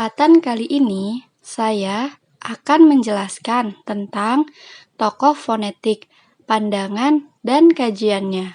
kesempatan kali ini, saya akan menjelaskan tentang tokoh fonetik, pandangan, dan kajiannya.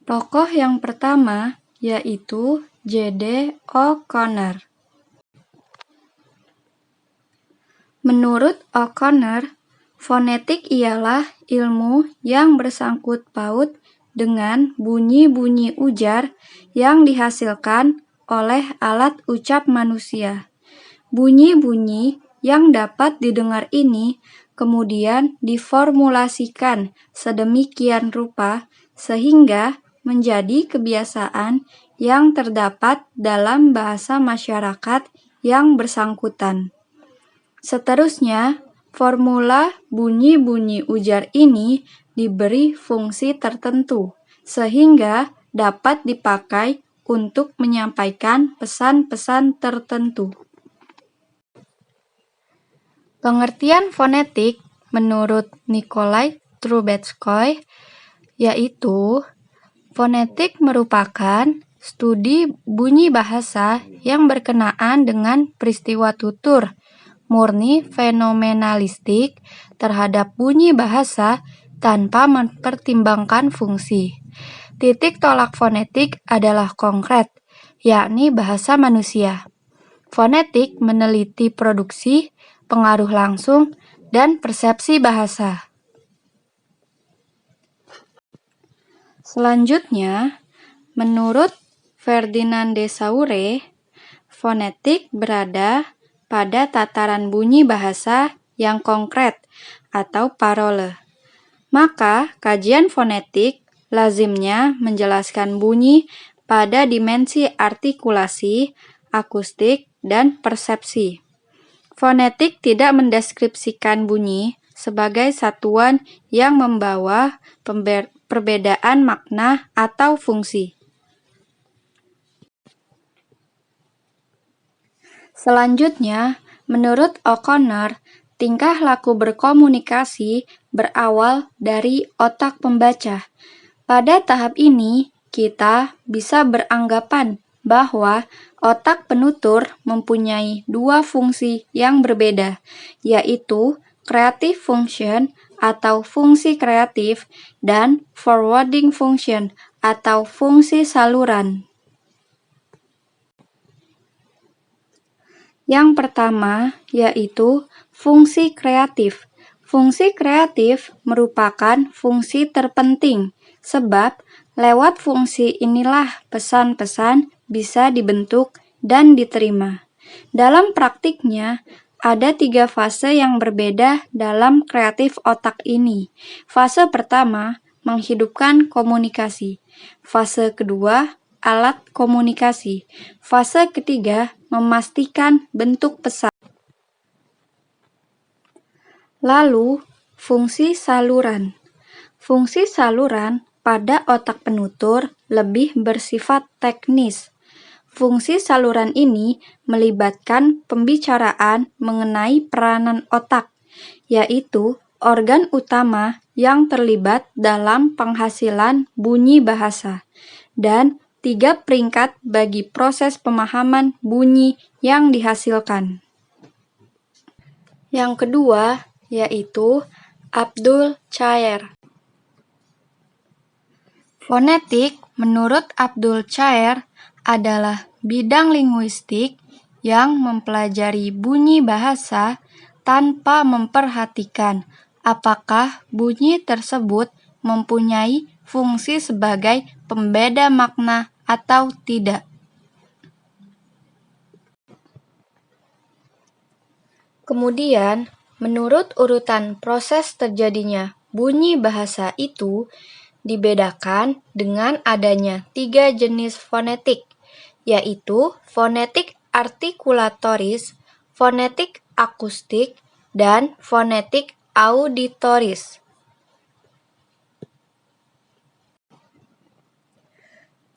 Tokoh yang pertama yaitu J.D. O'Connor. Menurut O'Connor, fonetik ialah ilmu yang bersangkut paut dengan bunyi-bunyi ujar yang dihasilkan oleh alat ucap manusia. Bunyi-bunyi yang dapat didengar ini kemudian diformulasikan sedemikian rupa sehingga menjadi kebiasaan yang terdapat dalam bahasa masyarakat yang bersangkutan. Seterusnya, formula bunyi-bunyi ujar ini diberi fungsi tertentu, sehingga dapat dipakai untuk menyampaikan pesan-pesan tertentu. Pengertian fonetik menurut Nikolai Trubetskoy yaitu fonetik merupakan studi bunyi bahasa yang berkenaan dengan peristiwa tutur murni fenomenalistik terhadap bunyi bahasa tanpa mempertimbangkan fungsi. Titik tolak fonetik adalah konkret, yakni bahasa manusia. Fonetik meneliti produksi, pengaruh langsung, dan persepsi bahasa. Selanjutnya, menurut Ferdinand de Saussure, fonetik berada pada tataran bunyi bahasa yang konkret atau parole. Maka, kajian fonetik lazimnya menjelaskan bunyi pada dimensi artikulasi, akustik, dan persepsi. Fonetik tidak mendeskripsikan bunyi sebagai satuan yang membawa perbedaan makna atau fungsi. Selanjutnya, menurut O'Connor, tingkah laku berkomunikasi berawal dari otak pembaca. Pada tahap ini, kita bisa beranggapan bahwa otak penutur mempunyai dua fungsi yang berbeda, yaitu creative function atau fungsi kreatif dan forwarding function atau fungsi saluran. Yang pertama yaitu fungsi kreatif. Fungsi kreatif merupakan fungsi terpenting sebab lewat fungsi inilah pesan-pesan bisa dibentuk dan diterima. Dalam praktiknya, ada 3 fase yang berbeda dalam kreatif otak ini. Fase pertama, menghidupkan komunikasi. Fase kedua, alat komunikasi. Fase ketiga, memastikan bentuk pesan. Lalu, fungsi saluran. Fungsi saluran pada otak penutur lebih bersifat teknis. Fungsi saluran ini melibatkan pembicaraan mengenai peranan otak, yaitu organ utama yang terlibat dalam penghasilan bunyi bahasa, dan 3 peringkat bagi proses pemahaman bunyi yang dihasilkan. Yang kedua yaitu Abdul Chaer. Fonetik menurut Abdul Chaer adalah bidang linguistik yang mempelajari bunyi bahasa tanpa memperhatikan apakah bunyi tersebut mempunyai fungsi sebagai pembeda makna atau tidak. Kemudian, menurut urutan proses terjadinya bunyi bahasa itu dibedakan dengan adanya 3 jenis fonetik, yaitu fonetik artikulatoris, fonetik akustik, dan fonetik auditoris.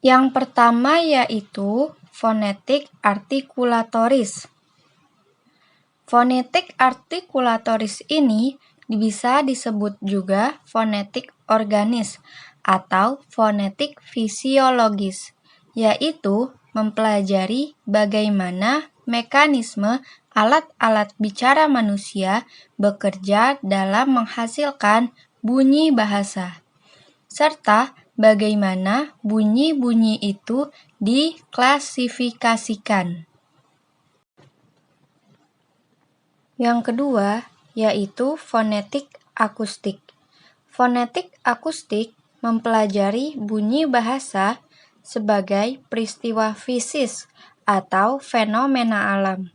Yang pertama yaitu fonetik artikulatoris. Fonetik artikulatoris ini bisa disebut juga fonetik organis atau fonetik fisiologis, yaitu mempelajari bagaimana mekanisme alat-alat bicara manusia bekerja dalam menghasilkan bunyi bahasa, serta bagaimana bunyi-bunyi itu diklasifikasikan. Yang kedua, yaitu fonetik akustik. Fonetik akustik mempelajari bunyi bahasa sebagai peristiwa fisik atau fenomena alam.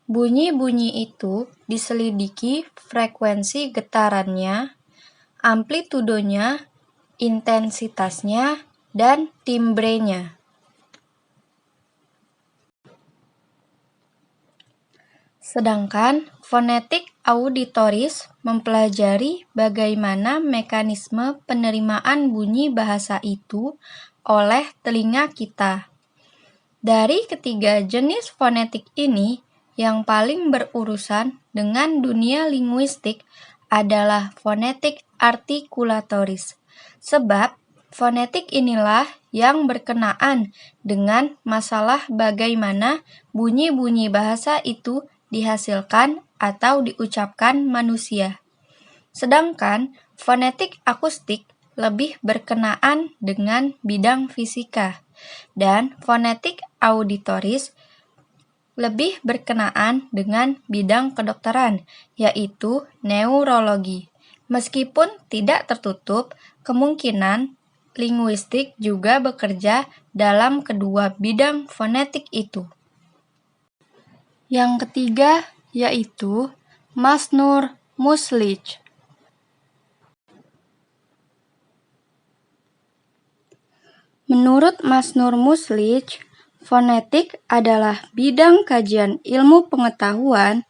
Bunyi-bunyi itu diselidiki frekuensi getarannya, amplitudonya, intensitasnya, dan timbrenya. Sedangkan fonetik auditoris mempelajari bagaimana mekanisme penerimaan bunyi bahasa itu oleh telinga kita. Dari ketiga jenis fonetik ini, yang paling berurusan dengan dunia linguistik adalah fonetik artikulatoris, sebab fonetik inilah yang berkenaan dengan masalah bagaimana bunyi-bunyi bahasa itu dihasilkan atau diucapkan manusia. Sedangkan fonetik akustik lebih berkenaan dengan bidang fisika, dan fonetik auditoris lebih berkenaan dengan bidang kedokteran, yaitu neurologi. Meskipun tidak tertutup, kemungkinan linguistik juga bekerja dalam kedua bidang fonetik itu. Yang ketiga yaitu Masnur Muslich. Menurut Masnur Muslich, fonetik adalah bidang kajian ilmu pengetahuan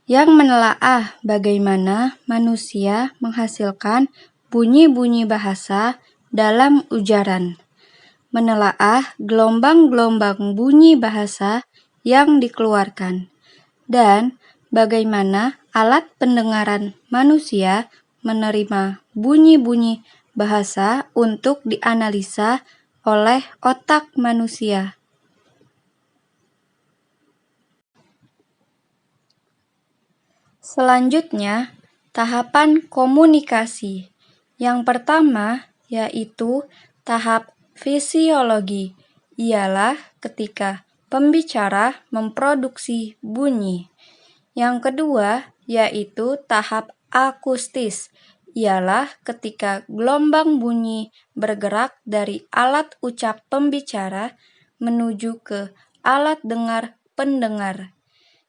yang menelaah bagaimana manusia menghasilkan bunyi-bunyi bahasa dalam ujaran, menelaah gelombang-gelombang bunyi bahasa yang dikeluarkan, dan bagaimana alat pendengaran manusia menerima bunyi-bunyi bahasa untuk dianalisa oleh otak manusia. Selanjutnya, tahapan komunikasi. Yang pertama yaitu tahap fisiologi, ialah ketika pembicara memproduksi bunyi. Yang kedua yaitu tahap akustis, ialah ketika gelombang bunyi bergerak dari alat ucap pembicara menuju ke alat dengar pendengar.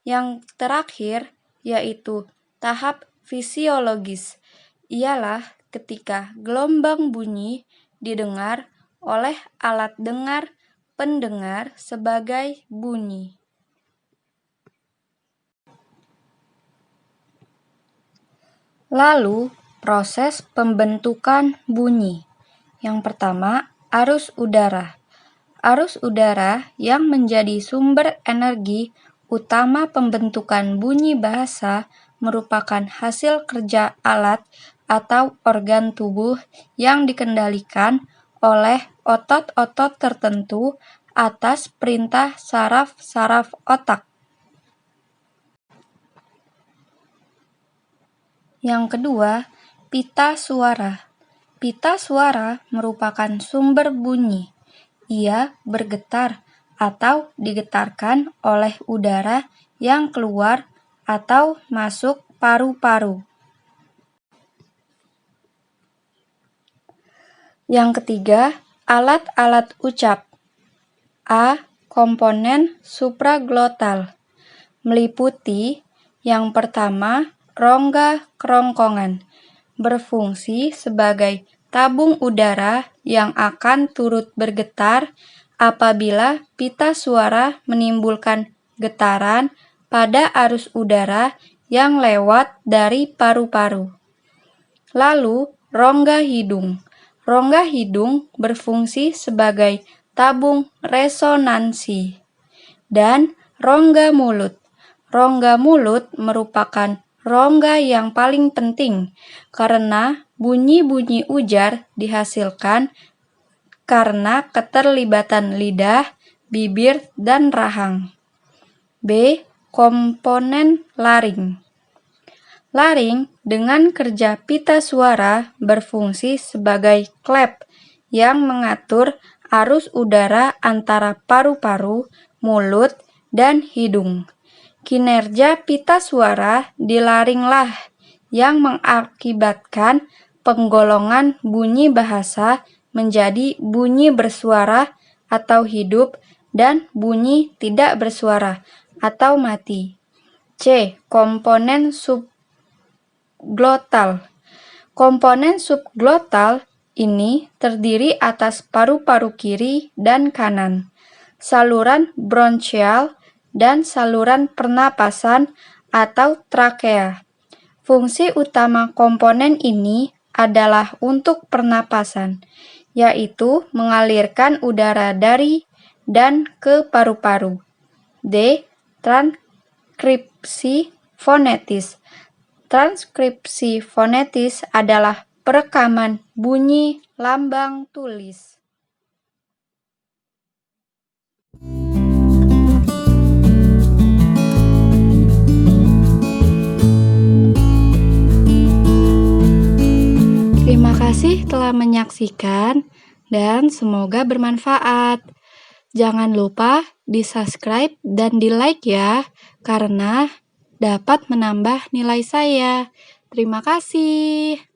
Yang terakhir yaitu tahap fisiologis, ialah ketika gelombang bunyi didengar oleh alat dengar pendengar sebagai bunyi. Lalu, proses pembentukan bunyi. Yang pertama, arus udara. Arus udara yang menjadi sumber energi utama pembentukan bunyi bahasa merupakan hasil kerja alat atau organ tubuh yang dikendalikan oleh otot-otot tertentu atas perintah saraf-saraf otak. Yang kedua, pita suara. Pita suara merupakan sumber bunyi. Ia bergetar atau digetarkan oleh udara yang keluar atau masuk paru-paru. Yang ketiga, alat-alat ucap. A. Komponen supraglotal, meliputi yang pertama, rongga kerongkongan, berfungsi sebagai tabung udara yang akan turut bergetar apabila pita suara menimbulkan getaran pada arus udara yang lewat dari paru-paru. Lalu, rongga hidung. Rongga hidung berfungsi sebagai tabung resonansi. Dan rongga mulut. Rongga mulut merupakan rongga yang paling penting karena bunyi-bunyi ujar dihasilkan karena keterlibatan lidah, bibir, dan rahang. B. Komponen laring. Laring dengan kerja pita suara berfungsi sebagai klep yang mengatur arus udara antara paru-paru, mulut, dan hidung. Kinerja pita suara di laringlah yang mengakibatkan penggolongan bunyi bahasa menjadi bunyi bersuara atau hidup dan bunyi tidak bersuara atau mati. C. Komponen subglotal. Komponen subglotal ini terdiri atas paru-paru kiri dan kanan, saluran bronchial, dan saluran pernapasan atau trakea. Fungsi utama komponen ini adalah untuk pernapasan, yaitu mengalirkan udara dari dan ke paru-paru. D. Transkripsi fonetis. Transkripsi fonetis adalah perekaman bunyi lambang tulis. Terima kasih telah menyaksikan dan semoga bermanfaat. Jangan lupa di-subscribe dan di-like ya, karena dapat menambah nilai saya. Terima kasih.